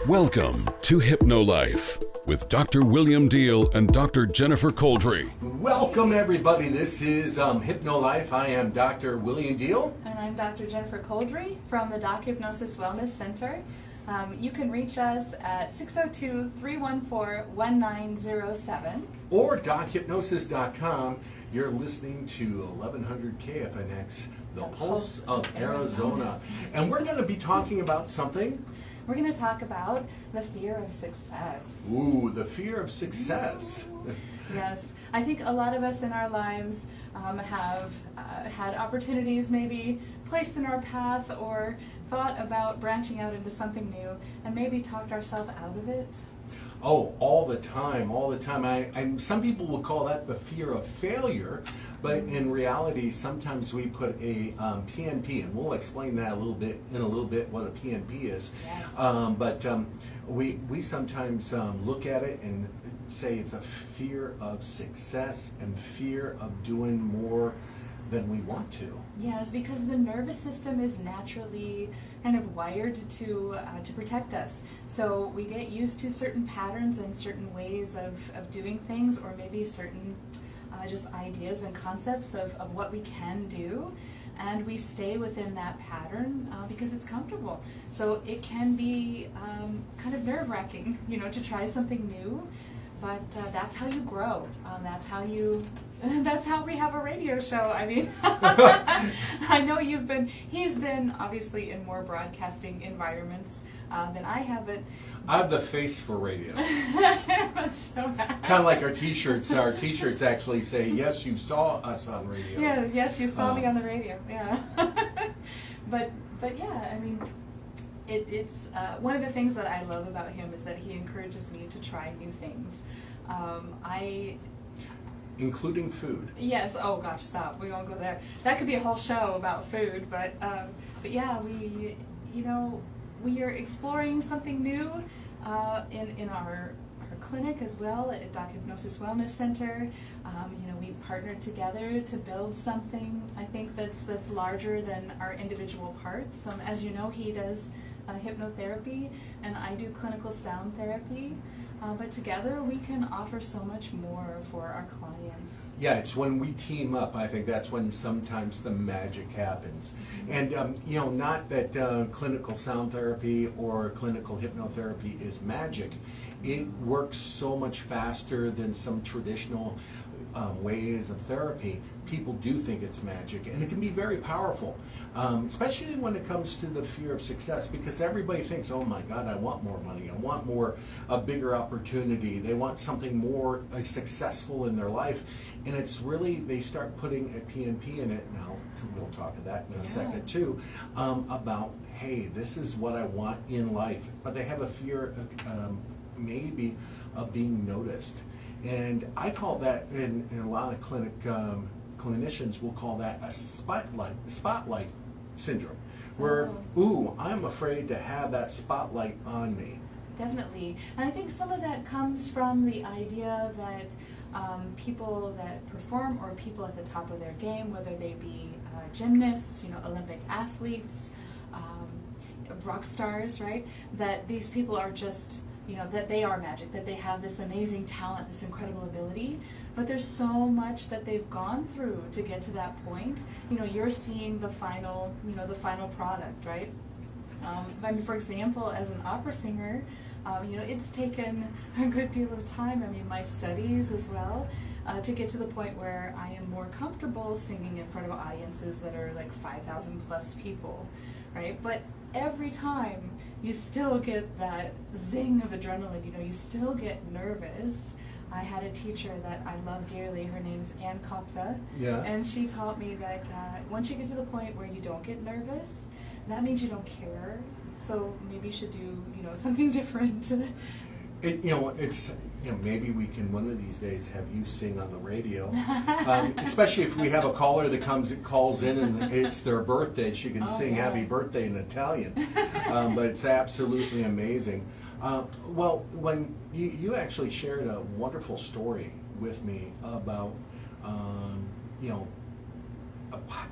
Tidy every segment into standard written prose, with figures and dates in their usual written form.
Welcome to Hypno Life with Dr. William Deihl and Dr. Jennifer Couldry. Welcome everybody, this is Hypno Life. I am Dr. William Deihl. And I'm Dr. Jennifer Couldry from the Hypnosis Wellness Center. You can reach us at 602-314-1907. Or DocHypnosis.com. You're listening to 1100 KFNX, the Pulse of Arizona. And we're going to be talking about something. We're going to talk about the fear of success. Ooh, the fear of success. Yes, I think a lot of us in our lives have had opportunities maybe placed in our path or thought about branching out into something new and maybe talked ourselves out of it. Oh, all the time. And some people will call that the fear of failure, but in reality, sometimes we put a PNP, and we'll explain that in a little bit what a PNP is. Yes. We sometimes look at it and say it's a fear of success and fear of doing more than we want to. Yes, because the nervous system is naturally kind of wired to protect us. So we get used to certain patterns and certain ways of doing things, or maybe certain just ideas and concepts of what we can do. And we stay within that pattern because it's comfortable. So it can be kind of nerve-wracking, to try something new. But that's how you grow. That's how we have a radio show. I mean, I know he's been obviously in more broadcasting environments than I have, but I have the face for radio. That's so bad. Kind of like our t-shirts. Our t-shirts actually say, yes, you saw us on radio. Yeah, yes, you saw me on the radio. Yeah. but yeah, I mean, it's one of the things that I love about him is that he encourages me to try new things. Including food. Yes. Oh gosh, stop. We won't go there. That could be a whole show about food. But yeah, we are exploring something new in our clinic as well at Hypnosis Wellness Center. We've partnered together to build something. I think that's larger than our individual parts. As you know, he does hypnotherapy, and I do clinical sound therapy. But together we can offer so much more for our clients. Yeah, it's when we team up, I think that's when sometimes the magic happens. And, not that clinical sound therapy or clinical hypnotherapy is magic. It works so much faster than some traditional ways of therapy. People do think it's magic, and it can be very powerful, especially when it comes to the fear of success, because everybody thinks, oh my God, I want more money, I want a bigger opportunity, they want something more successful in their life, and it's really, they start putting a PNP in it. Now, we'll talk of that in a second too, about, hey, this is what I want in life, but they have a fear maybe of being noticed. And I call that, in a lot of clinicians will call that a spotlight syndrome, where, ooh, I'm afraid to have that spotlight on me. Definitely. And I think some of that comes from the idea that people that perform, or people at the top of their game, whether they be gymnasts, Olympic athletes, rock stars, right? That these people are just, that they are magic, that they have this amazing talent, this incredible ability, but there's so much that they've gone through to get to that point. You're seeing the final product, right? I mean, for example, as an opera singer, it's taken a good deal of time. I mean, my studies as well, to get to the point where I am more comfortable singing in front of audiences that are like 5,000 plus people, right? But every time you still get that zing of adrenaline, you still get nervous. I had a teacher that I love dearly, her name's Ann Kopta, and she taught me that once you get to the point where you don't get nervous, that means you don't care, so maybe you should do, something different. Maybe we can one of these days have you sing on the radio, especially if we have a caller that calls in and it's their birthday. She can sing happy birthday in Italian, but it's absolutely amazing. Well, when you actually shared a wonderful story with me about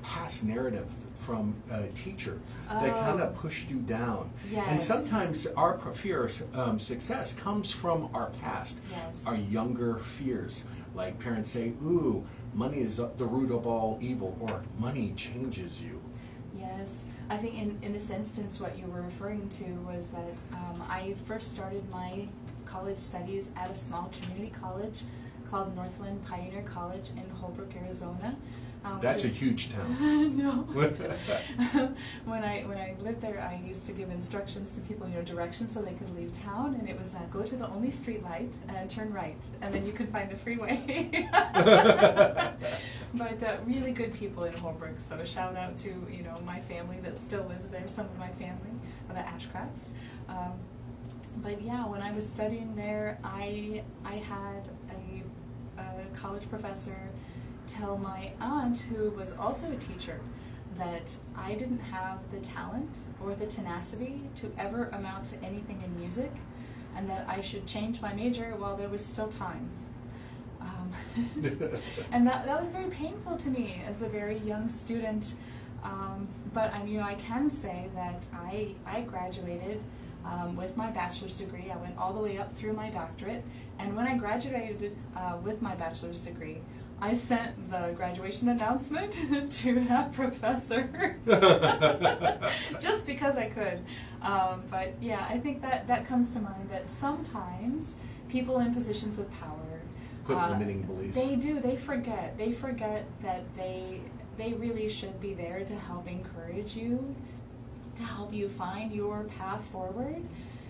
past narrative from a teacher that kind of pushed you down. Yes. And sometimes our fear of success comes from our past, Yes. our younger fears. Like parents say, ooh, money is the root of all evil, or money changes you. Yes, I think in this instance what you were referring to was that I first started my college studies at a small community college called Northland Pioneer College in Holbrook, Arizona. That's a huge town. No. When I lived there, I used to give instructions to people, directions so they could leave town, and it was go to the only street light and turn right, and then you can find the freeway. But really good people in Holbrook, so shout out to my family that still lives there, some of my family, the Ashcrafts. But yeah, when I was studying there, I had a college professor tell my aunt, who was also a teacher, that I didn't have the talent or the tenacity to ever amount to anything in music, and that I should change my major while there was still time. And that was very painful to me as a very young student. But I can say that I graduated with my bachelor's degree. I went all the way up through my doctorate, and when I graduated with my bachelor's degree, I sent the graduation announcement to that professor just because I could. But yeah, I think that comes to mind, that sometimes people in positions of power Put limiting beliefs. They do. They forget that they really should be there to help encourage you, to help you find your path forward.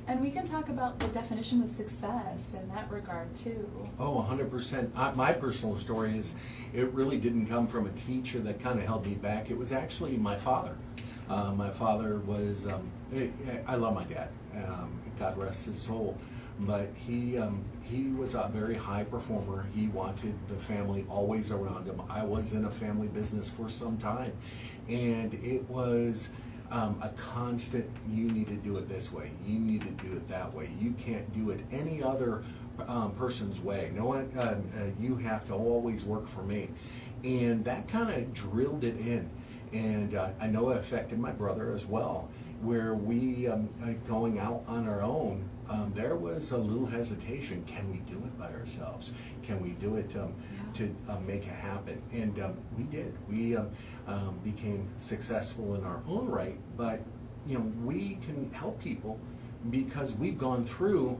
And we can talk about the definition of success in that regard too. Oh, 100%. My personal story is, it really didn't come from a teacher that kind of held me back. It was actually my father. My father was, I love my dad, God rest his soul, but he was a very high performer. He wanted the family always around him. I was in a family business for some time, and it was a constant, you need to do it this way, you need to do it that way, you can't do it any other person's way, no one, you have to always work for me. And that kind of drilled it in, and I know it affected my brother as well, where we going out on our own, there was a little hesitation. Can we do it by ourselves? Can we do it to make it happen? And we did. We became successful in our own right, but we can help people because we've gone through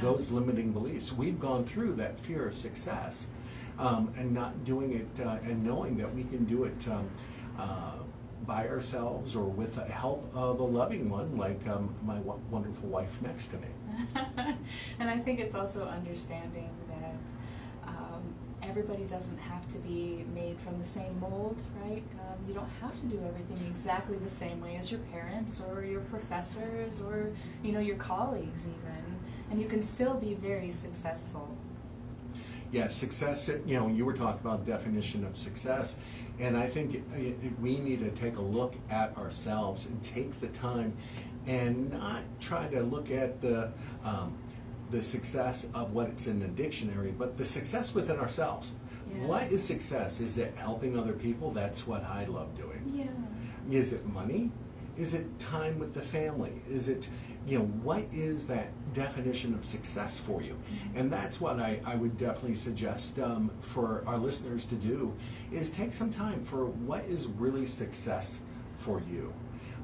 those limiting beliefs. We've gone through that fear of success, and not doing it and knowing that we can do it by ourselves or with the help of a loving one, like my wonderful wife next to me. And I think it's also understanding that everybody doesn't have to be made from the same mold, right? You don't have to do everything exactly the same way as your parents or your professors or your colleagues even, and you can still be very successful. Yeah, success, you were talking about definition of success, and I think we need to take a look at ourselves and take the time and not try to look at the success of what it's in the dictionary, but the success within ourselves. Yeah. What is success? Is it helping other people? That's what I love doing. Yeah. Is it money? Is it time with the family? Is it, what is that definition of success for you? And that's what I would definitely suggest for our listeners to do, is take some time for what is really success for you.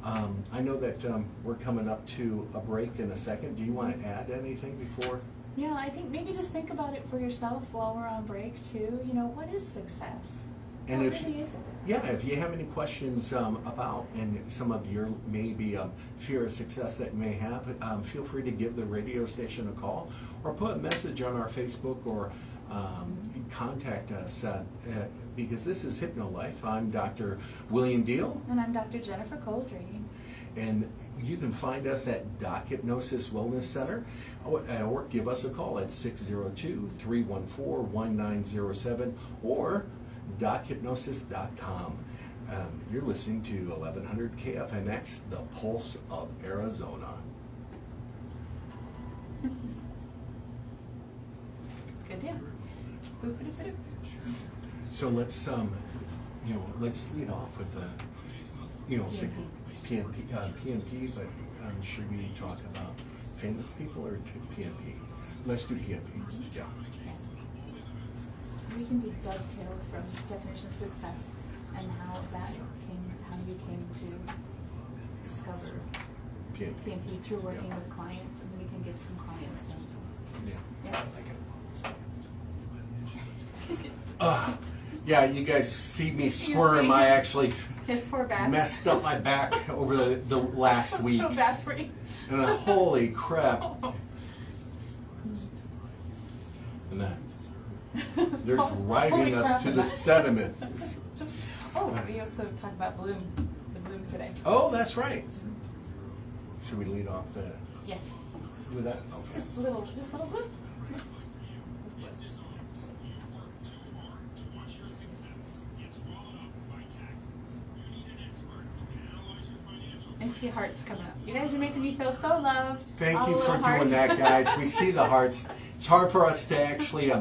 I know that we're coming up to a break in a second. Do you want to add anything before? Yeah, I think maybe just think about it for yourself while we're on break too. What is success? And what really is it? Yeah, if you have any questions about, and some of your maybe fear of success that you may have, feel free to give the radio station a call or put a message on our Facebook or contact us because this is Hypno Life. I'm Dr. William Deihl. And I'm Dr. Jennifer Couldry. And you can find us at Doc Hypnosis Wellness Center, or give us a call at 602-314-1907 or dochypnosis.com. You're listening to 1100 KFNX, the Pulse of Arizona. Good deal. So let's, let's lead off with the, PNP, but should we talk about famous people or PNP? Let's do PNP. Yeah. We can do dovetail from definition of success and how you came to discover PNP through working with clients, and we can give some client examples. Yeah, you guys see me squirm. I actually his poor back. Messed up my back over the last week. So bad for you. And holy crap. And they're driving us to the sediment. Oh, we also talked about the bloom today. Oh, that's right. Should we lead off Yes. with that? Okay. Just little bloom. I see hearts coming up. You guys are making me feel so loved. Thank you for doing that, guys. We see the hearts. It's hard for us to actually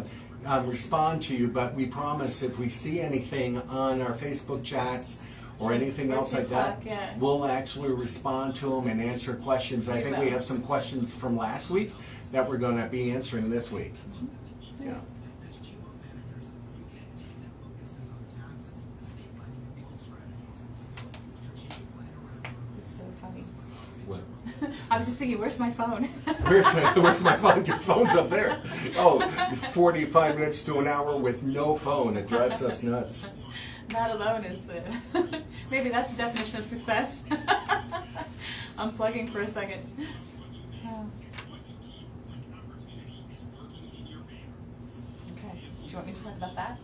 respond to you, but we promise if we see anything on our Facebook chats or anything else like that, we'll actually respond to them and answer questions. I think we have some questions from last week that we're going to be answering this week. Yeah. I was just thinking, where's my phone? Where's my phone? Your phone's up there. Oh, 45 minutes to an hour with no phone. It drives us nuts. That alone is, maybe that's the definition of success. Unplugging for a second. Okay, do you want me to talk about that?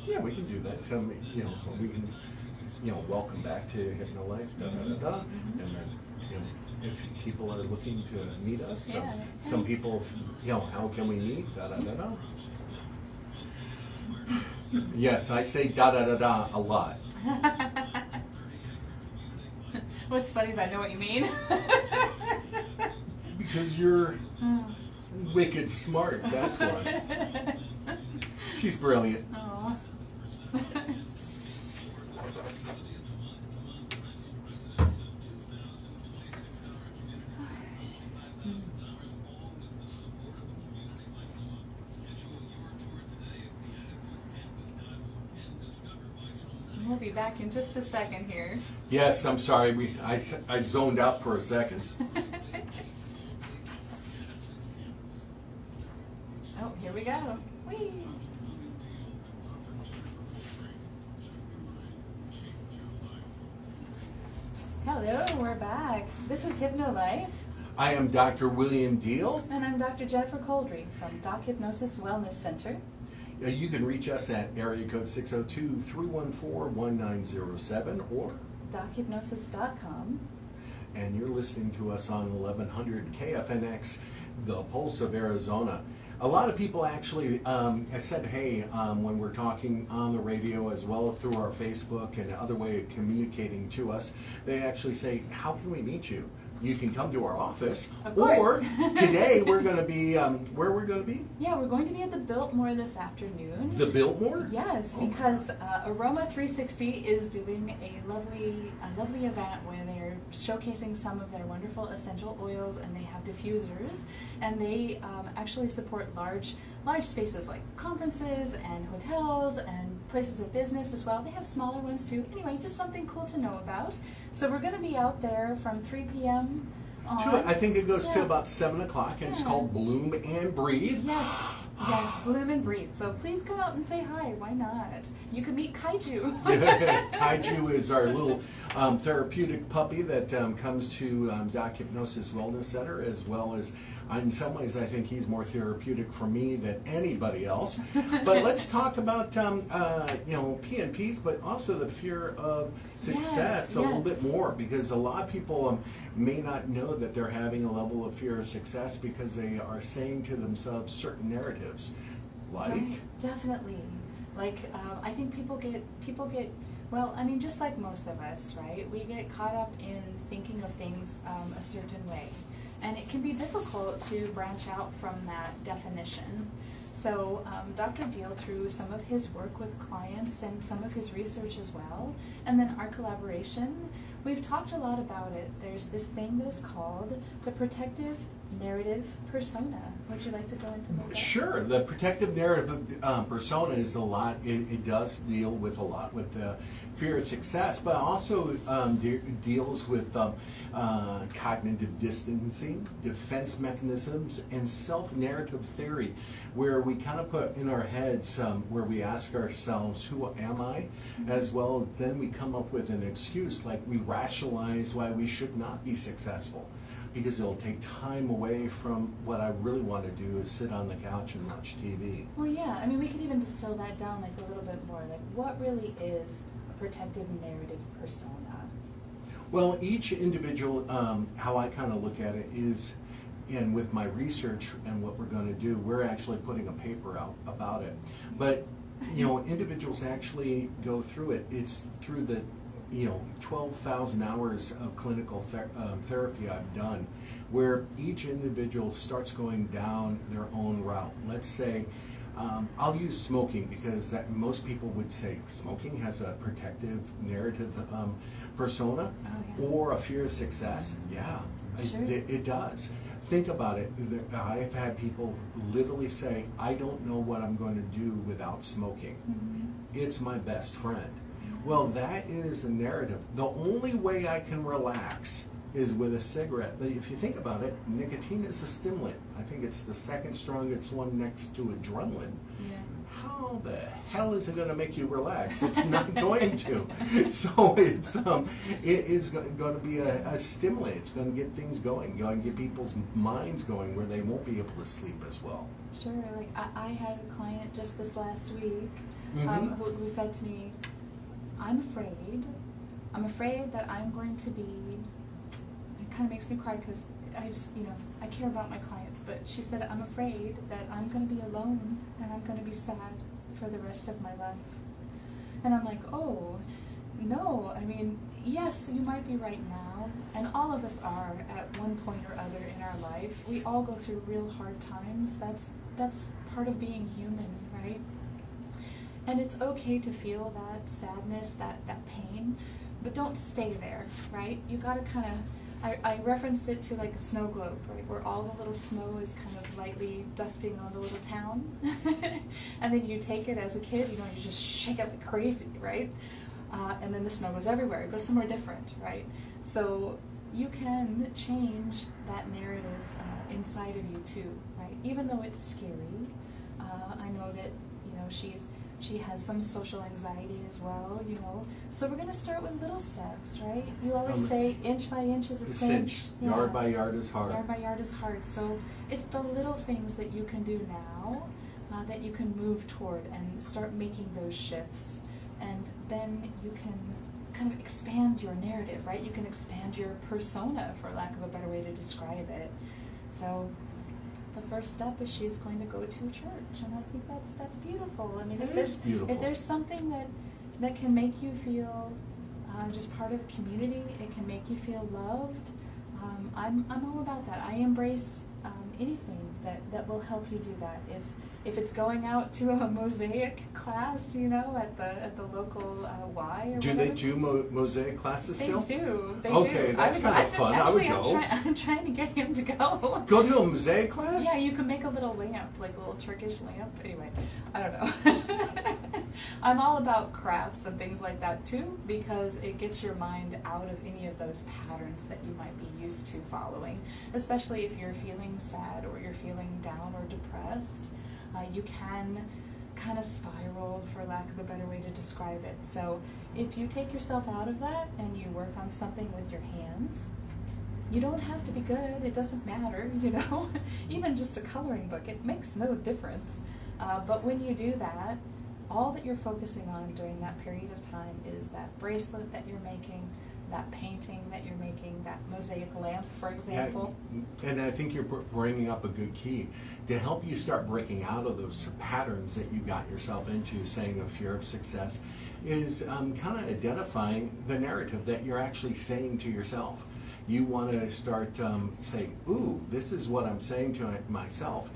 Yeah, we can do that. We can... welcome back to Hypno Life, And then, if people are looking to meet us, some people, how can we meet, Yes, I say a lot. What's funny is I know what you mean. Because you're wicked smart, that's why. She's brilliant. Aww. We'll be back in just a second here. Yes, I'm sorry. I zoned out for a second. Oh, here we go. Whee! Hello, we're back. This is Hypno Life. I am Dr. William Deihl. And I'm Dr. Jennifer Couldry from Doc Hypnosis Wellness Center. You can reach us at area code 602-314-1907 or dochypnosis.com. And you're listening to us on 1100 KFNX, the Pulse of Arizona. A lot of people actually have said, hey, when we're talking on the radio as well as through our Facebook and other way of communicating to us, they actually say, how can we meet you? You can come to our office, or today we're going to be, where we're going to be? Yeah, we're going to be at the Biltmore this afternoon. The Biltmore? Yes, because Aroma 360 is doing a lovely event where they're showcasing some of their wonderful essential oils, and they have diffusers, and they actually support large spaces like conferences and hotels and places of business as well. They have smaller ones too. Anyway, just something cool to know about. So we're going to be out there from 3 p.m. on. I think it goes to about 7 o'clock, and it's called Bloom and Breathe. Yes, Bloom and Breathe. So please come out and say hi. Why not? You can meet Kaiju. Kaiju is our little therapeutic puppy that comes to Doc Hypnosis Wellness Center, as well as, in some ways, I think he's more therapeutic for me than anybody else. But let's talk about PNPs, but also the fear of success a little bit more, because a lot of people may not know that they're having a level of fear of success because they are saying to themselves certain narratives, like right, definitely. Like I think people get. Well, I mean, just like most of us, right? We get caught up in thinking of things a certain way. And it can be difficult to branch out from that definition. So Dr. Deihl, through some of his work with clients and some of his research as well, and then our collaboration, we've talked a lot about it. There's this thing that is called the protective narrative persona. Would you like to go into that? Sure. The protective narrative persona is a lot. It does deal with a lot with fear of success, but also deals with cognitive distancing, defense mechanisms, and self-narrative theory, where we kind of put in our heads where we ask ourselves, "Who am I?" As well, then we come up with an excuse, like we rationalize why we should not be successful, because it'll take time away from what I really want to do is sit on the couch and watch TV. Well, yeah, I mean, we could even distill that down like a little bit more. Like, what really is a protective narrative persona? Well, each individual, how I kind of look at it is, and with my research and what we're going to do, we're actually putting a paper out about it. But, individuals actually go through it. It's through the 12,000 hours of clinical therapy I've done, where each individual starts going down their own route. Let's say, I'll use smoking because most people would say smoking has a protective narrative persona, or a fear of success. Yeah, sure. It does. Think about it. I've had people literally say, "I don't know what I'm going to do without smoking. It's my best friend." Well, that is a narrative. The only way I can relax is with a cigarette. But if you think about it, nicotine is a stimulant. I think it's the second strongest one next to adrenaline. Yeah. How the hell is it going to make you relax? It's not going to. So it's going to be a stimulant. It's going to get things going. Going to get people's minds going where they won't be able to sleep as well. Sure. Like I had a client just this last week who said to me, I'm afraid that I'm going to be, it kind of makes me cry because I just, I care about my clients, but she said, I'm afraid that I'm going to be alone and I'm going to be sad for the rest of my life. And I'm like, oh, no, I mean, yes, you might be right now, and all of us are at one point or other in our life. We all go through real hard times. That's part of being human, right? And it's okay to feel that sadness, that pain, but don't stay there, right? You gotta kind of, I referenced it to like a snow globe, right? Where all the little snow is kind of lightly dusting on the little town. And then you take it as a kid, you just shake it like crazy, right? And then the snow goes everywhere. It goes somewhere different, right? So you can change that narrative inside of you too, right? Even though it's scary. I know that, she has some social anxiety as well, So we're going to start with little steps, right? You always say inch by inch is a cinch. Yeah. Yard by yard is hard. Yard by yard is hard. So it's the little things that you can do now that you can move toward and start making those shifts. And then you can kind of expand your narrative, right? You can expand your persona, for lack of a better way to describe it. So the first step is she's going to go to church, and I think that's beautiful. I mean, if there's something that can make you feel just part of a community, it can make you feel loved. I'm all about that. I embrace anything that will help you do that. If it's going out to a mosaic class, at the local Y or do whatever. they do mosaic classes still? They do. Okay, that's kind of fun. Actually, I would go. I'm trying to get him to go. Go to a mosaic class? Yeah, you can make a little lamp, like a little Turkish lamp. Anyway, I don't know. I'm all about crafts and things like that too, because it gets your mind out of any of those patterns that you might be used to following, especially if you're feeling sad or you're feeling down or depressed. You can kind of spiral, for lack of a better way to describe it. So if you take yourself out of that and you work on something with your hands, you don't have to be good. It doesn't matter, Even just a coloring book, it makes no difference. But when you do that, all that you're focusing on during that period of time is that bracelet that you're making, that painting that you're making, that mosaic lamp, for example. Yeah, and I think you're bringing up a good key to help you start breaking out of those patterns that you got yourself into, saying a fear of success, is kind of identifying the narrative that you're actually saying to yourself. You want to start saying, ooh, this is what I'm saying to myself.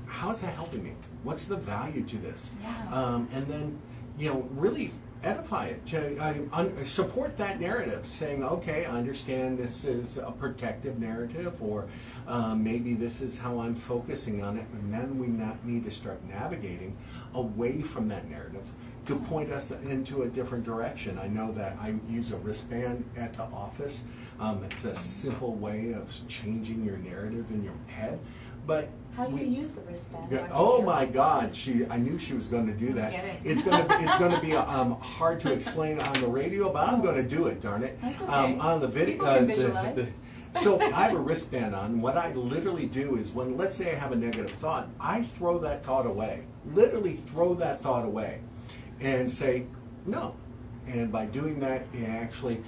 how's that helping me? What's the value to this? Yeah. And then, really edify it, to support that narrative, saying, okay, I understand this is a protective narrative, or maybe this is how I'm focusing on it, and then we need to start navigating away from that narrative to point us into a different direction. I know that I use a wristband at the office. It's a simple way of changing your narrative in your head, but How do you use the wristband? oh my God! I knew she was going to do that. It's going to be hard to explain on the radio, but I'm going to do it. Darn it! That's okay. On the video, People can visualize. so I have a wristband on. What I literally do is, when, let's say I have a negative thought, I throw that thought away. Literally throw that thought away, and say no. And by doing that, it actually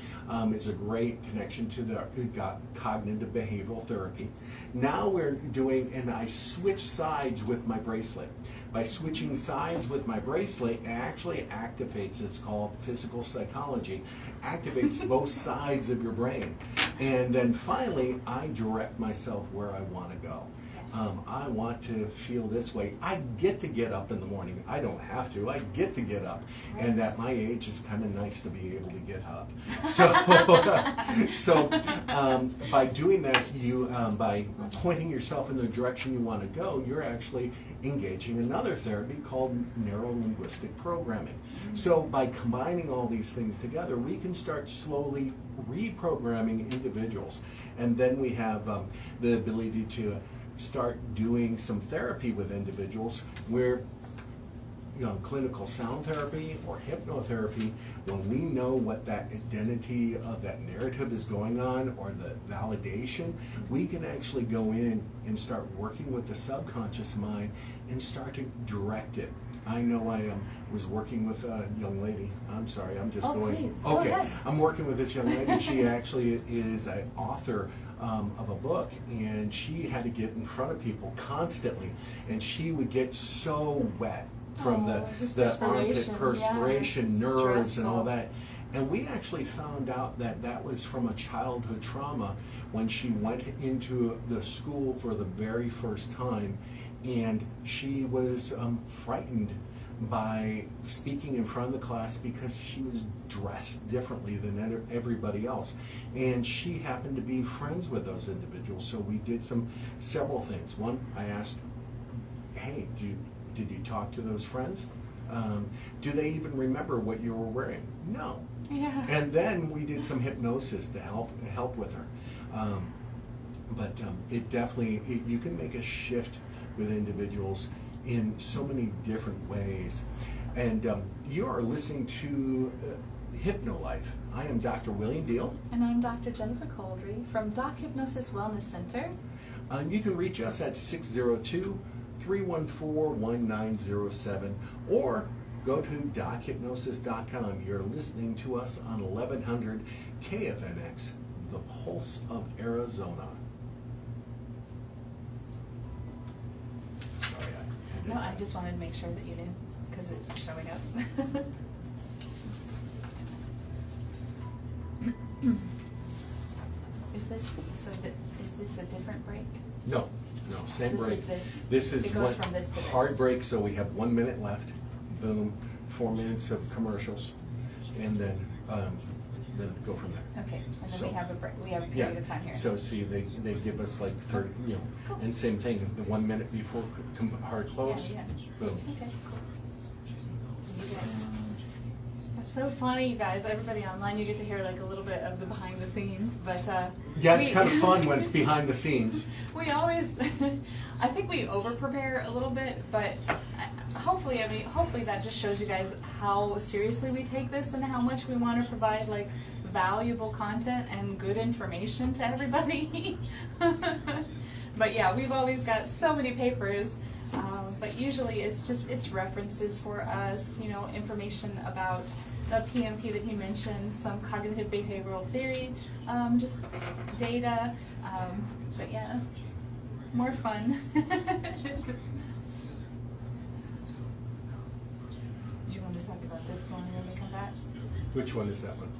is a great connection to the cognitive behavioral therapy. Now we're doing, and I switch sides with my bracelet. By switching sides with my bracelet, it actually activates, it's called physical psychology, activates both sides of your brain. And then finally, I direct myself where I want to go. I want to feel this way. I get to get up in the morning. I don't have to. I get to get up. Right. And at my age, it's kind of nice to be able to get up. So, by doing that, by pointing yourself in the direction you want to go, you're actually engaging another therapy called neuro-linguistic programming. So by combining all these things together, we can start slowly reprogramming individuals. And then we have the ability to start doing some therapy with individuals where, clinical sound therapy or hypnotherapy, when we know what that identity of that narrative is going on, or the validation, we can actually go in and start working with the subconscious mind and start to direct it. I know I was working with a young lady. I'm sorry, I'm just going. Please. Okay, Go ahead. I'm working with this young lady. She actually is an author of a book, and she had to get in front of people constantly, and she would get so wet from the armpit perspiration, nerves, and all that. And we actually found out that that was from a childhood trauma when she went into the school for the very first time, and she was frightened by speaking in front of the class because she was dressed differently than everybody else. And she happened to be friends with those individuals, so we did several things. One, I asked, hey, did you talk to those friends? Do they even remember what you were wearing? No. Yeah. And then we did some hypnosis to help with her. But it definitely, you can make a shift with individuals in so many different ways. And you are listening to Hypno Life. I am Dr. William Deihl. And I'm Dr. Jennifer Couldry from Doc Hypnosis Wellness Center. You can reach us at 602-314-1907 or go to dochypnosis.com. You're listening to us on 1100 KFNX, the Pulse of Arizona. No, I just wanted to make sure that you knew, because it's showing up. Is this a different break? No, same break. This is it goes from this to hard this. break, so we have 1 minute left. Boom, 4 minutes of commercials, and then go from there. Okay, and then So, we have a break. We have a period of time here. So see, they give us like 30, Cool. and same thing, the 1 minute before hard close, Yeah. boom. Okay. That's so funny, you guys. Everybody online, you get to hear like a little bit of the behind the scenes, but Yeah, it's kind of fun when it's behind the scenes. We always, I think we over prepare a little bit, but hopefully that just shows you guys how seriously we take this and how much we want to provide like valuable content and good information to everybody. But yeah, we've always got so many papers, but usually it's references for us, information about the PMP that he mentioned, some cognitive behavioral theory, just data, but yeah, more fun. Do you want to talk about this one when we come back? Which one is that one?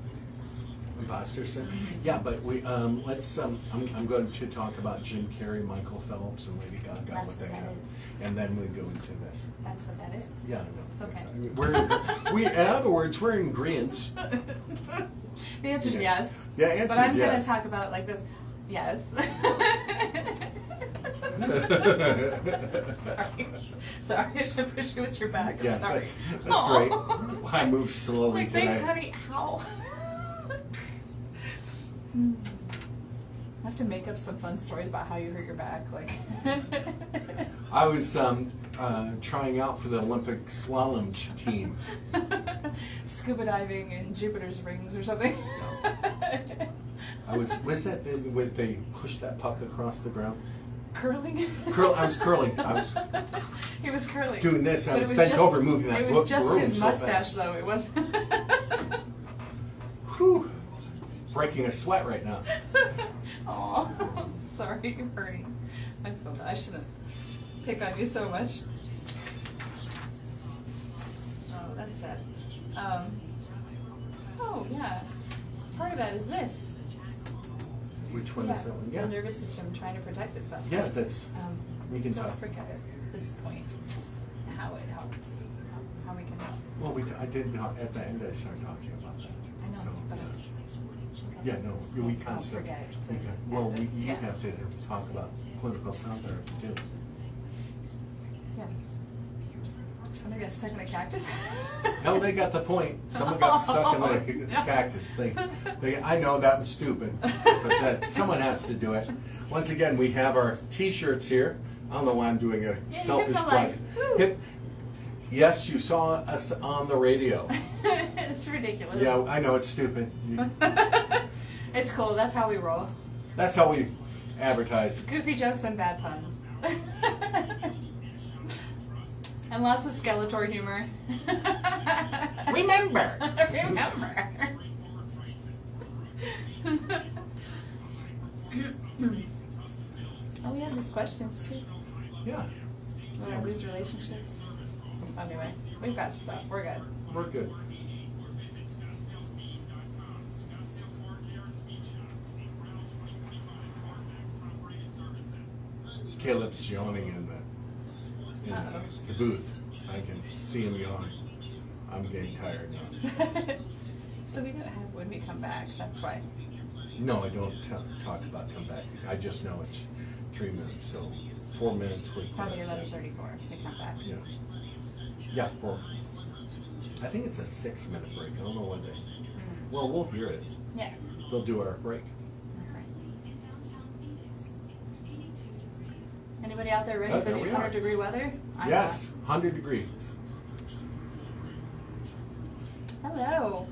Imposter syndrome. Yeah, but we let's. I'm going to talk about Jim Carrey, Michael Phelps, and Lady Gaga. That's what they that have, is. and then we go into this. That's what that is. Yeah, no. Okay. In other words, we're in agreement. The answer is yes. Yeah, answer but I'm is going yes. to talk about it like this. Yes. Sorry, I should push you with your back. I'm Yeah, sorry. that's great. I move slowly Like, today. thanks, honey. Ow. I have to make up some fun stories about how you hurt your back. Like, I was trying out for the Olympic slalom team. scuba diving in Jupiter's rings or something. Was that when they pushed that puck across the ground? Curling? I was curling. He was curling. Doing this. I But was it bent just, over moving that It was just broom his so mustache, fast. though. It wasn't. Whew. Breaking a sweat right now. Aw, sorry, you're hurting. I feel that. I shouldn't pick on you so much. Oh, that's sad. Oh, yeah. Part of that is this. Which one is that one? Yeah. The nervous system trying to protect itself. Yeah, that's. We can Don't talk. forget at this point how it helps, how we can help. Well, I did at the end. I started talking about that. I know, So, but yes. okay. Yeah, no, we I'll constantly. forget to- Well, you yeah. have to talk about clinical sound therapy too. Yeah. Somebody got stuck in a cactus? No, they got the point. Someone got stuck in the Yeah. cactus. I know that was stupid, but someone has to do it. Once again, we have our T-shirts here. I don't know why I'm doing a Yeah, selfish Hypno plug. Life. Woo. Yes, you saw us on the radio. It's ridiculous. Yeah, I know it's stupid. It's cool. That's how we roll. That's how we advertise. Goofy jokes and bad puns. And lots of Skeletor humor. Remember. Remember. Oh, we have these questions too. Yeah, When I lose relationships. Anyway, we've got stuff. We're good. we're good. Caleb's yawning in the booth. I can see him yawn. I'm getting tired now. So we didn't have when we come back. That's why. No, I don't talk about come back. I just know it's 3 minutes, so 4 minutes would put Probably us at. 11:34. We come back. Yeah. Yeah, 4. I think it's a 6-minute break. I don't know what they. Well, we'll hear it. Yeah. They'll do our break. That's right. Anybody out there ready Oh, for there the we are. 100-degree weather? Yes, 100 degrees. Hello.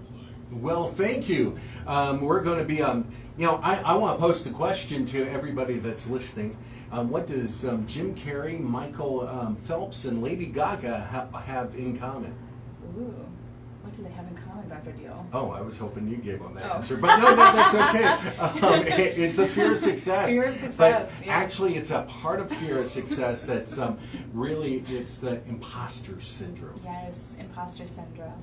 Well, thank you. We're going to be, I want to post a question to everybody that's listening. What does Jim Carrey, Michael Phelps, and Lady Gaga have in common? Ooh. What do they have in common, Dr. Deihl? Oh, I was hoping you gave them that Oh. answer, but no, that's okay. It's a fear of success. Fear of success, But yeah. actually, it's a part of fear of success that's really, it's the imposter syndrome. Yes, imposter syndrome.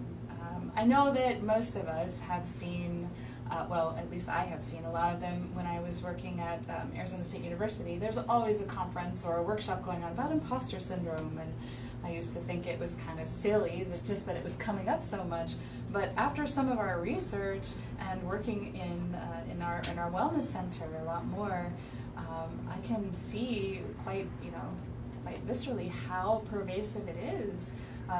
I know that most of us have seen, well, at least I have seen a lot of them when I was working at Arizona State University. There's always a conference or a workshop going on about imposter syndrome, and I used to think it was kind of silly, just that it was coming up so much. But after some of our research and working in our wellness center a lot more, I can see quite viscerally how pervasive it is,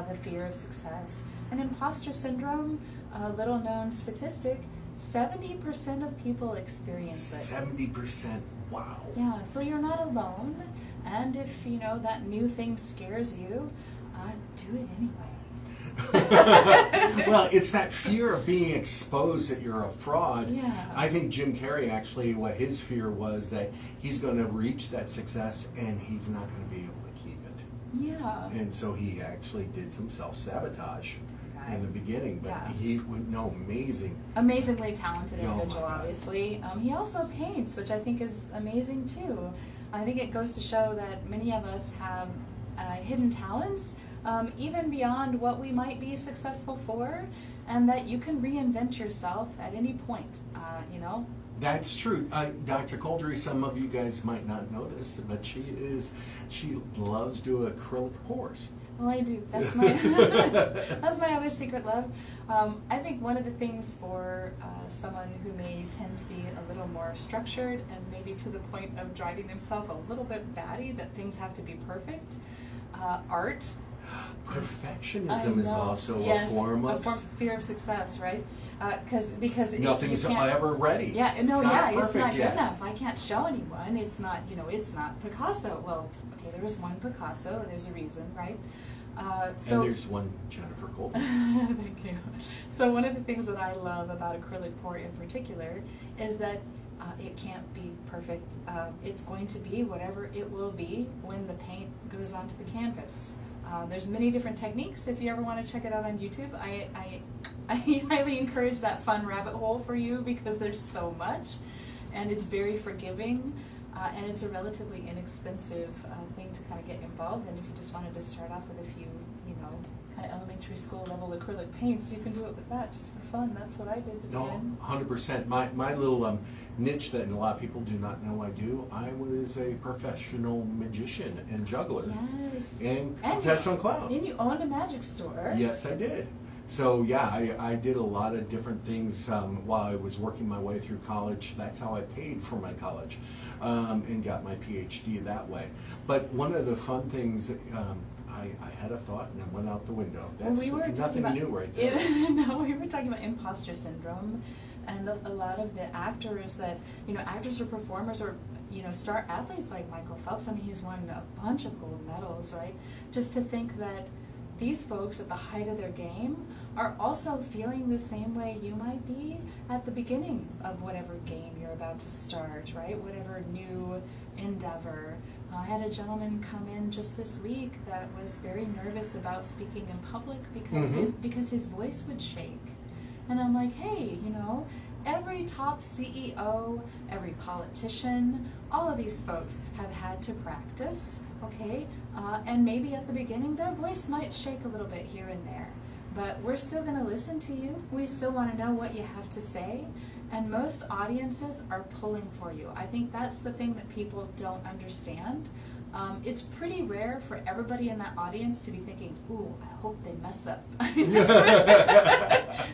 the fear of success. And imposter syndrome, a little known statistic, 70% of people experience it. 70%. Wow. Yeah, so you're not alone. And if, that new thing scares you, do it anyway. Well, it's that fear of being exposed that you're a fraud. Yeah. I think Jim Carrey actually, what his fear was that he's going to reach that success and he's not going to be able to keep it. Yeah. And so he actually did some self-sabotage in the beginning, but Yeah. he would know amazing. Amazingly talented Oh, my individual, God. obviously. He also paints, which I think is amazing too. I think it goes to show that many of us have hidden talents even beyond what we might be successful for, and that you can reinvent yourself at any point, you know. That's true. Dr. Couldry, some of you guys might not know this, but she loves doing acrylic pours. Oh, I do. That's my that's my other secret love. I think one of the things for someone who may tend to be a little more structured and maybe to the point of driving themselves a little bit batty, that things have to be perfect, art. Perfectionism is also a form of fear of success, right? Because nothing's ever ready. Yeah, no, it's not good yet. enough. I can't show anyone. It's not, it's not Picasso. Well, okay, there was one Picasso. There's a reason, right? And there's one Jennifer Couldry. Thank you. So one of the things that I love about acrylic pour in particular is that it can't be perfect. It's going to be whatever it will be when the paint goes onto the canvas. There's many different techniques. If you ever want to check it out on YouTube, I highly encourage that fun rabbit hole for you, because there's so much, and it's very forgiving, and it's a relatively inexpensive thing to kind of get involved in. If you just wanted to start off with a few, kind of elementary school level acrylic paints, you can do it with that just for fun. That's what I did to begin. 100%. My little niche that a lot of people do not know I do, I was a professional magician and juggler. Yes. And professional clown. And you owned a magic store. Yes, I did. So yeah, I did a lot of different things while I was working my way through college. That's how I paid for my college and got my PhD that way. But one of the fun things, I had a thought and it went out the window. That's nothing new right there. No, we were talking about imposter syndrome, and a lot of the actors that, actors or performers or, star athletes like Michael Phelps. I mean, he's won a bunch of gold medals, right? Just to think that these folks at the height of their game are also feeling the same way you might be at the beginning of whatever game you're about to start, right? Whatever new endeavor. I had a gentleman come in just this week that was very nervous about speaking in public because his voice would shake. And I'm like, hey, every top CEO, every politician, all of these folks have had to practice, okay? And maybe at the beginning their voice might shake a little bit here and there. But we're still going to listen to you. We still want to know what you have to say. And most audiences are pulling for you. I think that's the thing that people don't understand. It's pretty rare for everybody in that audience to be thinking, ooh, I hope they mess up.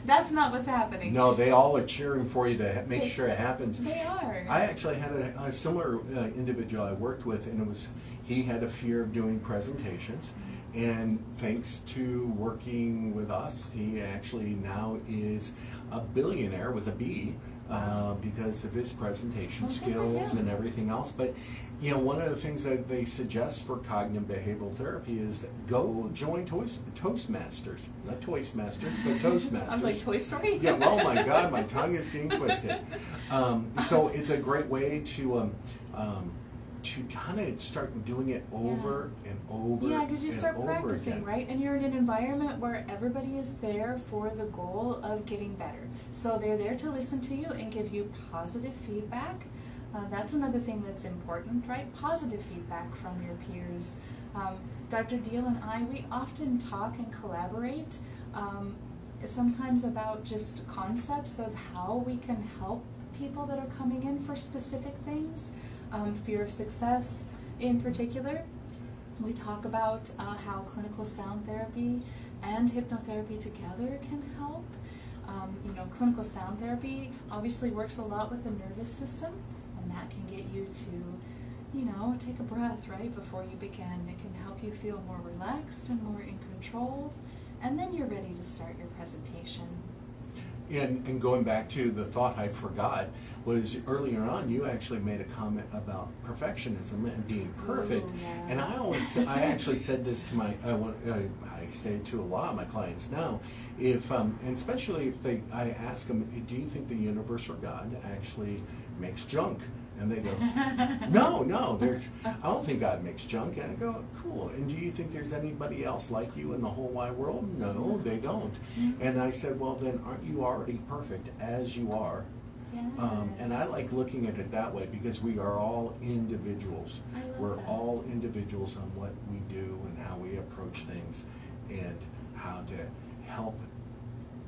That's not what's happening. No, they all are cheering for you to make sure it happens. They are. I actually had a similar individual I worked with, and he had a fear of doing presentations. And thanks to working with us, he actually now is a billionaire with a B because of his presentation skills and everything else. But one of the things that they suggest for cognitive behavioral therapy is go join Toastmasters. Not Toastmasters, but Toastmasters. I was like, Toy Story? Yeah, oh my God, my tongue is getting twisted. So it's a great way to kind of start doing it over and over. Yeah, because you start practicing, again. right? And you're in an environment where everybody is there for the goal of getting better. So they're there to listen to you and give you positive feedback. That's another thing that's important, right? Positive feedback from your peers. Dr. Deihl and I, we often talk and collaborate sometimes about just concepts of how we can help people that are coming in for specific things. Fear of success in particular. We talk about how clinical sound therapy and hypnotherapy together can help. Clinical sound therapy obviously works a lot with the nervous system, and that can get you to, take a breath right before you begin. It can help you feel more relaxed and more in control, and then you're ready to start your presentation. And going back to the thought I forgot was earlier on, you actually made a comment about perfectionism and being perfect. Ooh, yeah. And I actually said this to I say it to a lot of my clients now. And especially if I ask them, do you think the universe or God actually makes junk? And they go, no, I don't think God makes junk. And I go, cool. And do you think there's anybody else like you in the whole wide world? No, they don't. And I said, well, then aren't you already perfect as you are? Yes. And I like looking at it that way because we are all individuals. I love We're that. all individuals on what we do and how we approach things and how to help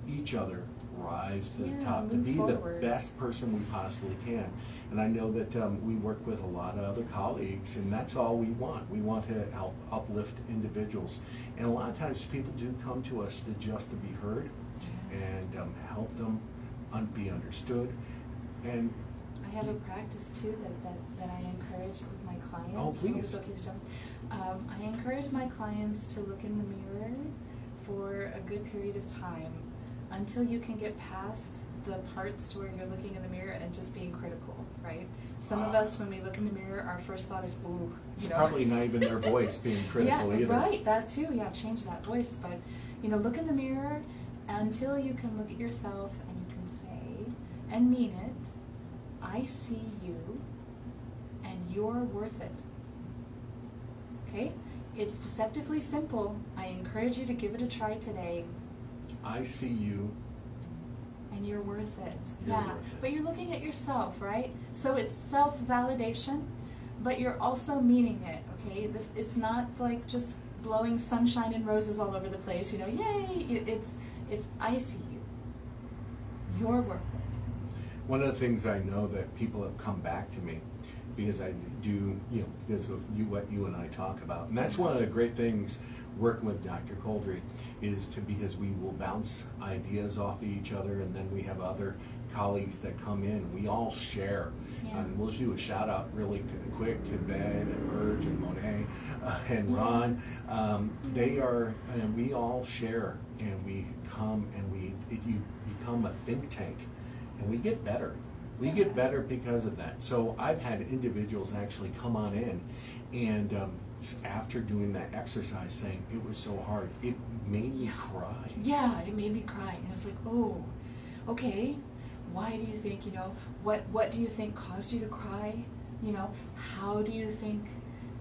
each other rise to the top, to move be forward. the best person we possibly can. And I know that we work with a lot of other colleagues, and that's all we want. We want to help uplift individuals. And a lot of times people do come to us just to be heard Yes. and help them be understood. And I have a practice too that I encourage with my clients. Oh, please. It's okay to jump. I encourage my clients to look in the mirror for a good period of time until you can get past the parts where you're looking in the mirror and just being critical, right? Some of us, when we look in the mirror, our first thought is, ooh, it's probably not even their voice being critical yeah, either. Right, that too, yeah, change that voice. But, look in the mirror until you can look at yourself and you can say, and mean it, I see you and you're worth it. Okay? It's deceptively simple. I encourage you to give it a try today. I see you. And you're worth it. You're Yeah. worth it. But you're looking at yourself, right? So it's self-validation, but you're also meaning it, okay? It's not like just blowing sunshine and roses all over the place, yay! It's I see you. You're worth it. One of the things I know that people have come back to me because I do, because of what you and I talk about. And that's one of the great things working with Dr. Couldry is because we will bounce ideas off of each other, and then we have other colleagues that come in. We all share. Yeah. And we'll do a shout out really quick to Ben and Urge and Monet and Ron. They are, and we all share, and we come and you become a think tank, and we get better. We get better because of that. So I've had individuals actually come on in and after doing that exercise saying it was so hard, it made me cry. Yeah, it made me cry. And it's like, oh, okay, why do you think, what do you think caused you to cry? How do you think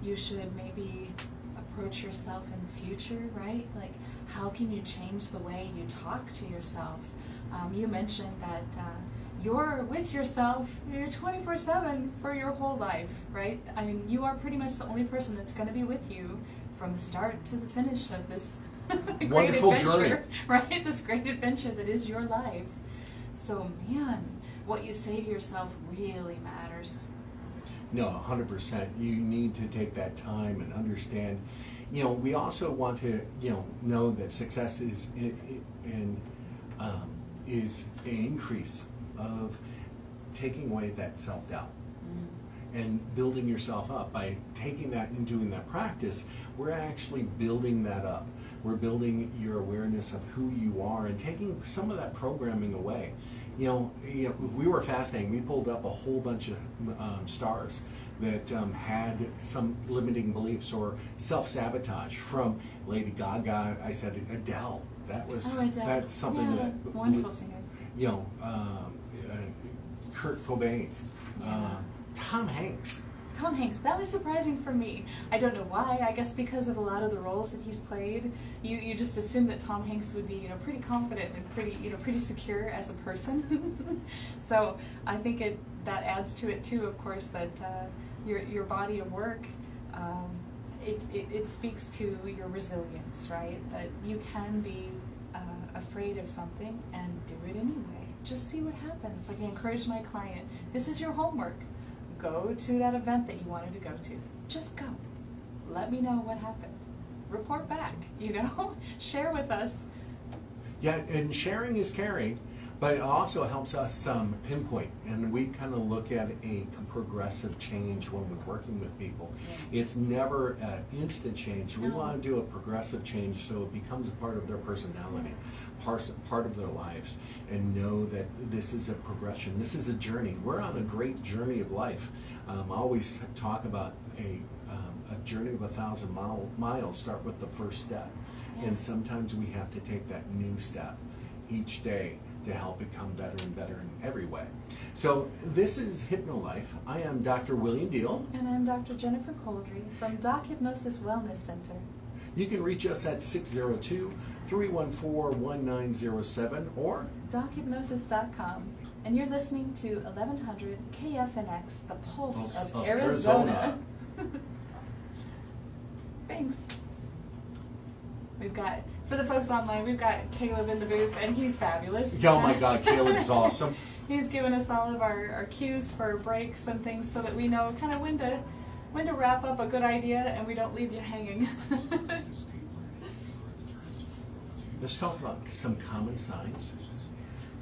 you should maybe approach yourself in future, right? Like, how can you change the way you talk to yourself? You mentioned that you're with yourself, you're 24/7 for your whole life, right? I mean, you are pretty much the only person that's going to be with you from the start to the finish of this great Wonderful adventure, journey. right? This great adventure that is your life. So, man, what you say to yourself really matters. No, 100%. You need to take that time and understand. We also want to, know that success is an increase of taking away that self-doubt and building yourself up. By taking that and doing that practice, we're actually building that up. We're building your awareness of who you are and taking some of that programming away. We were fascinating. We pulled up a whole bunch of stars that had some limiting beliefs or self-sabotage from Lady Gaga. I said Adele. That was that's something that wonderful singer. Kurt Cobain, Yeah. Tom Hanks. Tom Hanks, that was surprising for me. I don't know why. I guess because of a lot of the roles that he's played, you just assume that Tom Hanks would be, pretty confident and pretty secure as a person. So I think that adds to it too, of course, that your body of work, it speaks to your resilience, right? That you can be afraid of something and do it anyway. Just see what happens. Like I encourage my client, this is your homework. Go to that event that you wanted to go to. Just go. Let me know what happened. Report back, Share with us. Yeah, and sharing is caring, but it also helps us pinpoint, and we kind of look at a progressive change when we're working with people. Yeah. It's never an instant change. We No. want to do a progressive change so it becomes a part of their personality, part of their lives, and know that this is a progression. This is a journey. We're on a great journey of life. I always talk about a journey of 1,000 miles. Start with the first step. Yeah. And sometimes we have to take that new step each day to help become better and better in every way. So this is Hypno Life. I am Dr. William Deihl. And I'm Dr. Jennifer Couldry from Doc Hypnosis Wellness Center. You can reach us at 602-314-1907 or DocHypnosis.com. And you're listening to 1100 KFNX, the Pulse of Arizona. Thanks. We've got, for the folks online, we've got Caleb in the booth, and he's fabulous. Oh my God, Caleb's awesome. He's given us all of our cues for breaks and things so that we know kind of when to wrap up a good idea and we don't leave you hanging. Let's talk about some common signs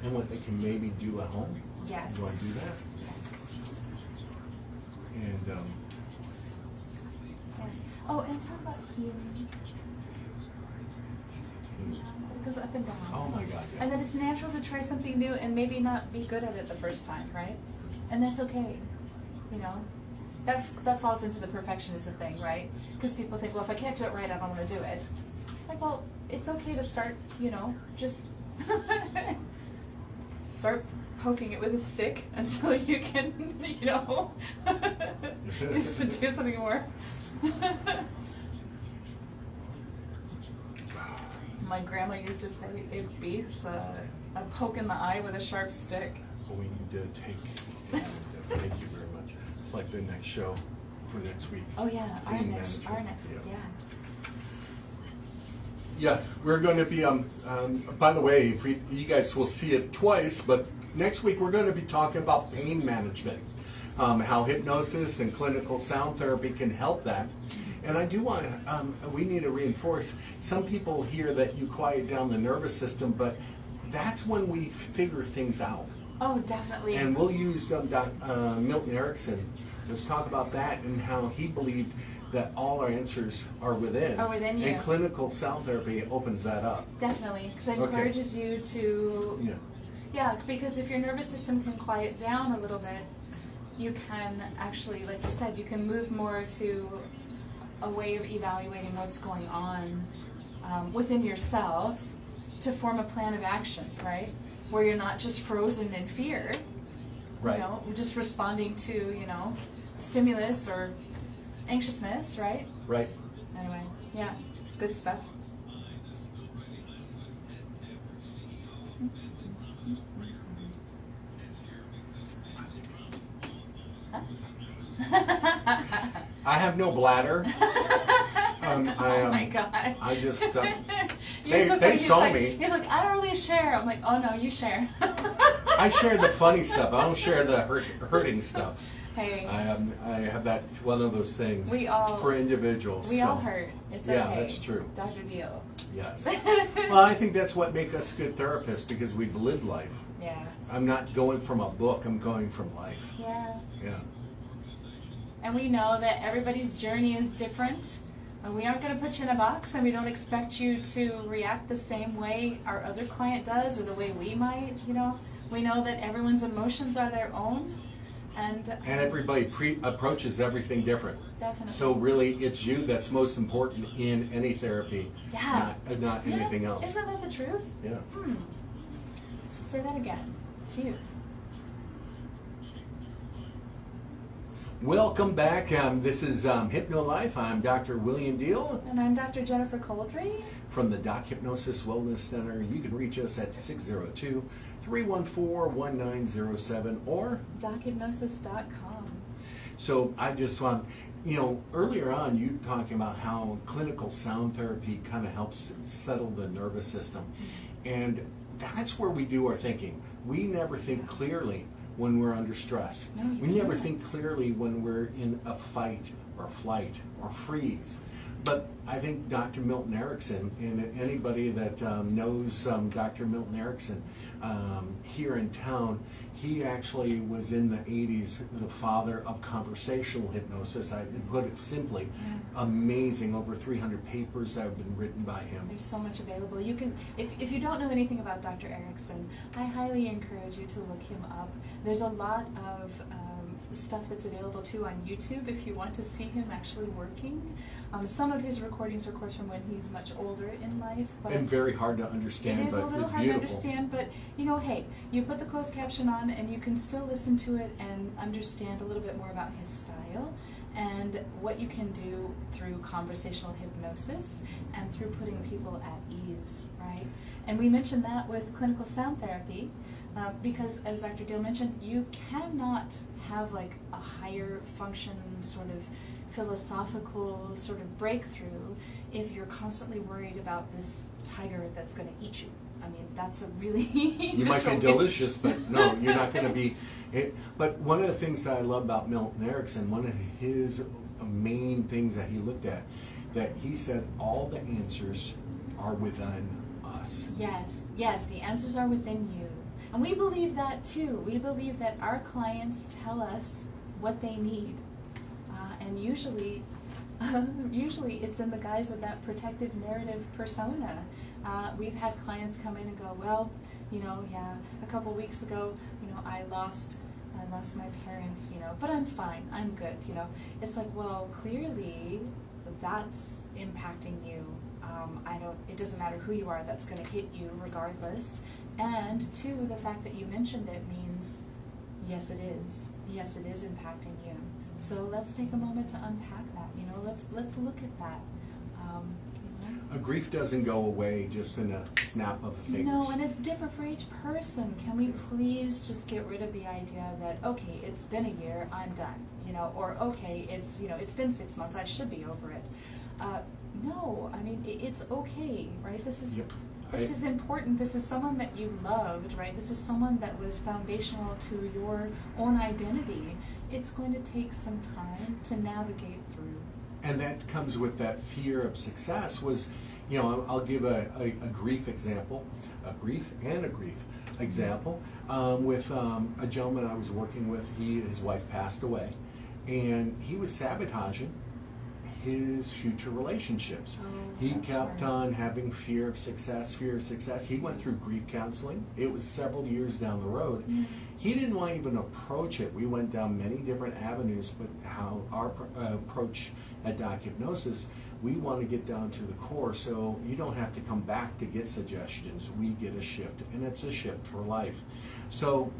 and what they can maybe do at home. Yes. You want to do that? Yes. And Yes. Oh, and talk about healing. It goes up and down. oh my God, yeah. And that it's natural to try something new and maybe not be good at it the first time, right? And that's okay. You know, that falls into the perfectionism thing, right? Because people think, well, if I can't do it right, I don't want to do it. Like, well, it's okay to start, you know, just start poking it with a stick until you can, you know, just to do something more. My grandma used to say it beats a poke in the eye with a sharp stick. Well, we need to take, and thank you very much. It's like the next show for next week. Oh yeah, our Pain next management. week, yeah. Yeah, we're going to be, by the way, if you guys will see it twice, but next week we're going to be talking about pain management, how hypnosis and clinical sound therapy can help that. And I do want to, we need to reinforce, some people hear that you quiet down the nervous system, but that's when we figure things out. Oh, definitely. And we'll use Milton Erickson. Let's talk about that and how he believed that all our answers are within. Are within you. And clinical sound therapy opens that up. Definitely, because it Okay. encourages you to, Yeah. because if your nervous system can quiet down a little bit, you can actually, like you said, you can move more to a way of evaluating what's going on within yourself to form a plan of action, right? Where you're not just frozen in fear, Right. you know, just responding to, you know, stimulus or anxiousness, right? Right. Anyway, yeah, good stuff. I have no bladder. Oh my God. I just, You're they so funny. saw like, me. He's like, I don't really share. I'm like, oh no, you share. I share the funny stuff. I don't share the hurting stuff. Hey, I have that, one of those things. We all- for individuals. we so. all hurt. It's Yeah, okay. that's true. Dr. Deihl. Yes. Well, I think that's what makes us good therapists, because we've lived life. Yeah. I'm not going from a book, I'm going from life. Yeah. Yeah. And we know that everybody's journey is different. And we aren't going to put you in a box, and we don't expect you to react the same way our other client does or the way we might, you know. We know that everyone's emotions are their own. And everybody approaches everything different. Definitely. So really, it's you that's most important in any therapy, Yeah. not Yeah, anything else. Isn't that the truth? Yeah. So say that again. It's you. Welcome back. This is Hypno Life. I'm Dr. William Deihl And I'm Dr. Jennifer Couldry. from the Doc Hypnosis Wellness Center. You can reach us at 602-314-1907 or DocHypnosis.com. So I just want, earlier on you talking about how clinical sound therapy kind of helps settle the nervous system. And that's where we do our thinking. We never think clearly when we're under stress. No, you We never can't. think clearly when we're in a fight or flight or freeze. But I think Dr. Milton Erickson, and anybody that knows Dr. Milton Erickson here in town, he actually was in the 80s the father of conversational hypnosis. I put it simply. Amazing, over 300 papers that have been written by him. There's so much available. You can, if you don't know anything about Dr. Erickson, I highly encourage you to look him up. There's a lot of stuff that's available too on YouTube if you want to see him actually working. Some of his recordings are, of course, from when he's much older in life. But And very hard to understand, it is but a little it's hard beautiful. to understand, but hey, you put the closed caption on and you can still listen to it and understand a little bit more about his style and what you can do through conversational hypnosis and through putting people at ease, right? And we mentioned that with clinical sound therapy, because as Dr. Deihl mentioned, you cannot have like a higher function sort of philosophical sort of breakthrough if you're constantly worried about this tiger that's going to eat you. I mean, that's a really you might be delicious, but no, you're not going to be. But one of the things that I love about Milton Erickson, one of his main things that he looked at, that he said all the answers are within us. Yes, yes, the answers are within you. And we believe that too. We believe that our clients tell us what they need. And usually it's in the guise of that protective narrative persona. We've had clients come in and go, well, a couple weeks ago, I lost my parents, but I'm fine, I'm good, It's like, well, clearly that's impacting you. It doesn't matter who you are, that's going to hit you regardless. And two, the fact that you mentioned it means, yes, it is. Yes, it is impacting you. So let's take a moment to unpack that. Let's look at that. A grief doesn't go away just in a snap of the fingers. No, and it's different for each person. Can we please just get rid of the idea that, okay, it's been a year, I'm done, or okay, it's been 6 months, I should be over it. No, I mean, it's okay, right? This is important. This is someone that you loved, right? This is someone that was foundational to your own identity. It's going to take some time to navigate through. And that comes with that fear of success was, I'll give a grief example, a brief and a grief example, with a gentleman I was working with. His wife passed away, and he was sabotaging his future relationships. He kept on having fear of success. He went through grief counseling. It was several years down the road. He didn't want to even approach it. We went down many different avenues, but how our approach at Doc Hypnosis, we want to get down to the core, so you don't have to come back to get suggestions. We get a shift, and it's a shift for life. So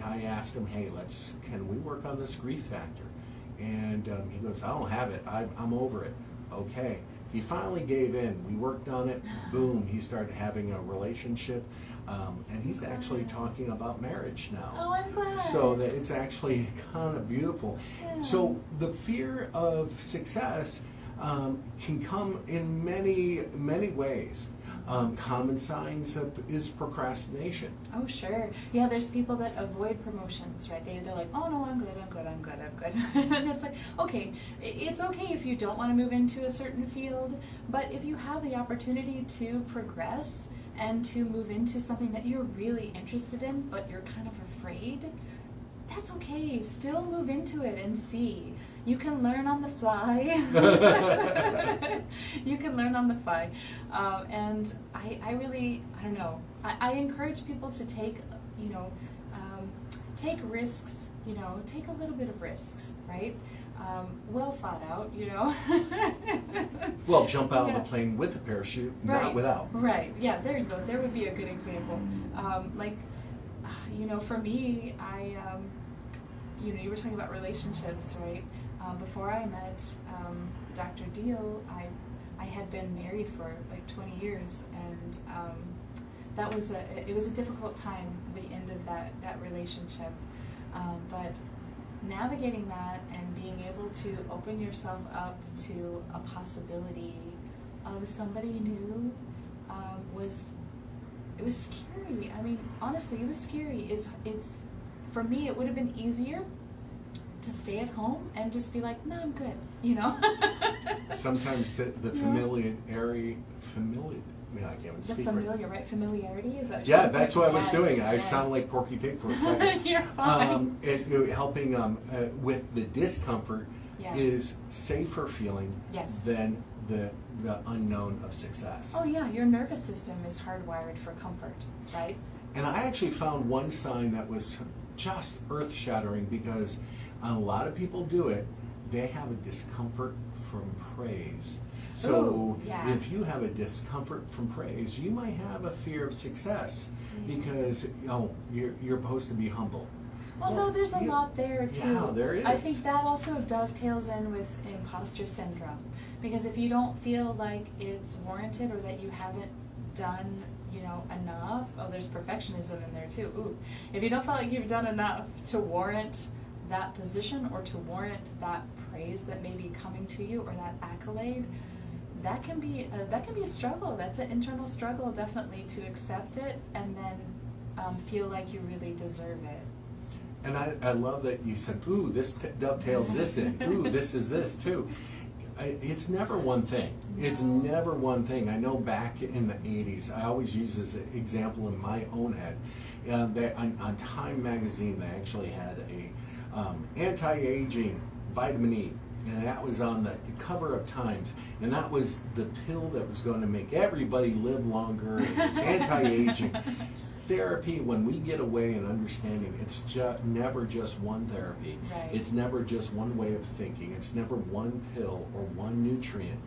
I asked him, hey, can we work on this grief factor? And he goes, I don't have it. I'm over it. Okay. He finally gave in. We worked on it. Boom. He started having a relationship. And he's actually talking about marriage now. Oh, I'm glad. So that it's actually kind of beautiful. Yeah. So the fear of success can come in many, many ways. Common signs is procrastination. Oh, sure. Yeah, there's people that avoid promotions, right? They're like, oh, no, I'm good. And it's like, okay, it's okay if you don't want to move into a certain field, but if you have the opportunity to progress and to move into something that you're really interested in, but you're kind of afraid, that's okay. Still move into it and see. You can learn on the fly. You can learn on the fly. And I don't know. I encourage people to take risks, take a little bit of risks, right? Well thought out, Well, jump out of the plane with a parachute, not without. Right, yeah, there you go. There would be a good example. For me, you were talking about relationships, right? Before I met Dr. Deihl, I had been married for like 20 years, and it was a difficult time, the end of that relationship. But navigating that and being able to open yourself up to a possibility of somebody new was scary. I mean, honestly, it was scary. It's for me, it would have been easier to stay at home and just be like, no, I'm good, Sometimes the familiarity, I can't even speak. Right? Familiarity, is that? Yeah, that's what I was doing. I Yes. sounded like Porky Pig for a second. You're fine. Helping with the discomfort is safer feeling than the unknown of success. Oh yeah, your nervous system is hardwired for comfort, right? And I actually found one sign that was just earth-shattering, because a lot of people do it. They have a discomfort from praise. So if you have a discomfort from praise, you might have a fear of success, because you're supposed to be humble. Well, no, there's a lot there too. Yeah, there is. I think that also dovetails in with imposter syndrome, because if you don't feel like it's warranted or that you haven't done, enough. Oh, there's perfectionism in there too. Ooh, if you don't feel like you've done enough to warrant that position or to warrant that praise that may be coming to you or that accolade, that can be a struggle. That's an internal struggle, definitely, to accept it and then feel like you really deserve it. And I love that you said, ooh, this dovetails this in. Ooh, this is this too. It's never one thing. It's never one thing. I know back in the 80s, I always use this example in my own head. That on Time magazine, they actually had a anti-aging vitamin E. And that was on the cover of Times. And that was the pill that was going to make everybody live longer. It's anti-aging. Therapy, when we get away and understanding, it's never just one therapy. Right. It's never just one way of thinking. It's never one pill or one nutrient.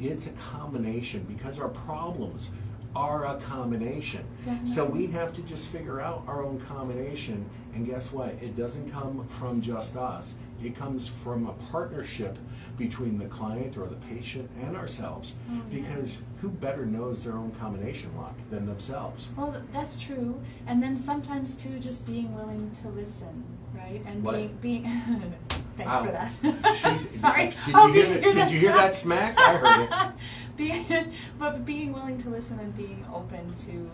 Yeah. It's a combination, because our problems are a combination. Definitely. So we have to just figure out our own combination. And guess what? It doesn't come from just us. It comes from a partnership between the client or the patient and ourselves. Oh, yeah. Because who better knows their own combination lock than themselves? Well, that's true. And then sometimes too, just being willing to listen, right? And being thanks Ow. for that. Sorry. Did you hear that smack? I heard it. Being willing to listen and being open to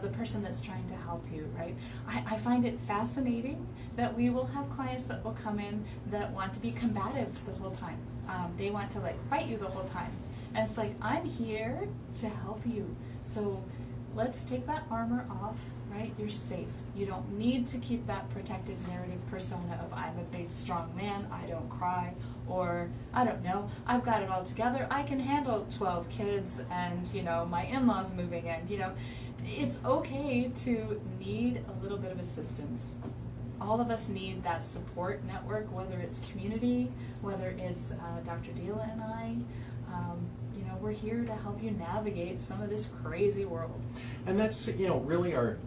the person that's trying to help you, right? I find it fascinating that we will have clients that will come in that want to be combative the whole time. They want to fight you the whole time. And it's like, I'm here to help you. So let's take that armor off, right? You're safe. You don't need to keep that protective narrative persona of I'm a big, strong man, I don't cry, or I don't know, I've got it all together, I can handle 12 kids and, my in-laws moving in, It's okay to need a little bit of assistance. All of us need that support network, whether it's community, whether it's Dr. Deihl and I. We're here to help you navigate some of this crazy world. And that's, really our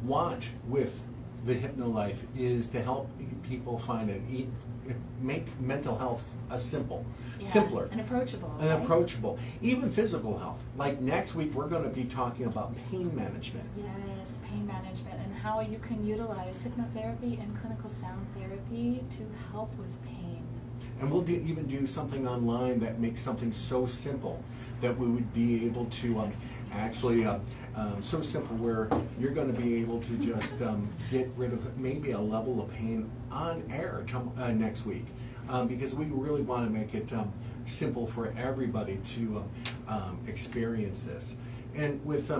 want with the Hypno Life is to help people find make mental health simpler, and approachable. And right? approachable. Even physical health. Like next week, we're going to be talking about pain management. Yes, pain management, and how you can utilize hypnotherapy and clinical sound therapy to help with pain. And we'll even do something online that makes something so simple that we would be able to so simple where you're going to be able to just get rid of maybe a level of pain on air next week, because we really want to make it simple for everybody to experience this. And with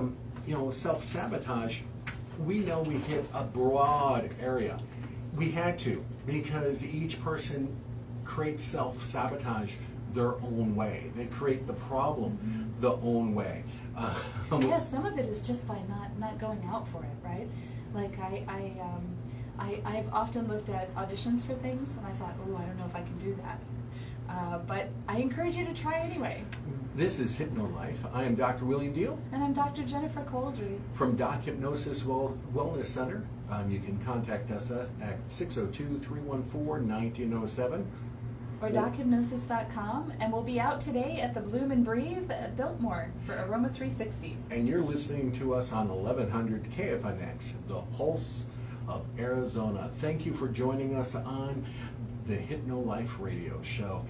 self-sabotage, we know we hit a broad area. We had to, because each person create self-sabotage their own way. They create the problem the own way. Some of it is just by not going out for it, right? Like I've often looked at auditions for things and I thought, oh, I don't know if I can do that. But I encourage you to try anyway. This is Hypno Life. I am Dr. William Deihl. And I'm Dr. Jennifer Couldry. From Doc Hypnosis Wellness Center. You can contact us at 602-314-1907. Or dochypnosis.com, and we'll be out today at the Bloom and Breathe at Biltmore for Aroma 360. And you're listening to us on 1100 KFNX, the Pulse of Arizona. Thank you for joining us on the Hypno Life radio show.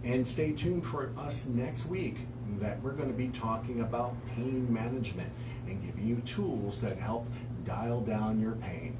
And stay tuned for us next week, that we're going to be talking about pain management and giving you tools that help dial down your pain.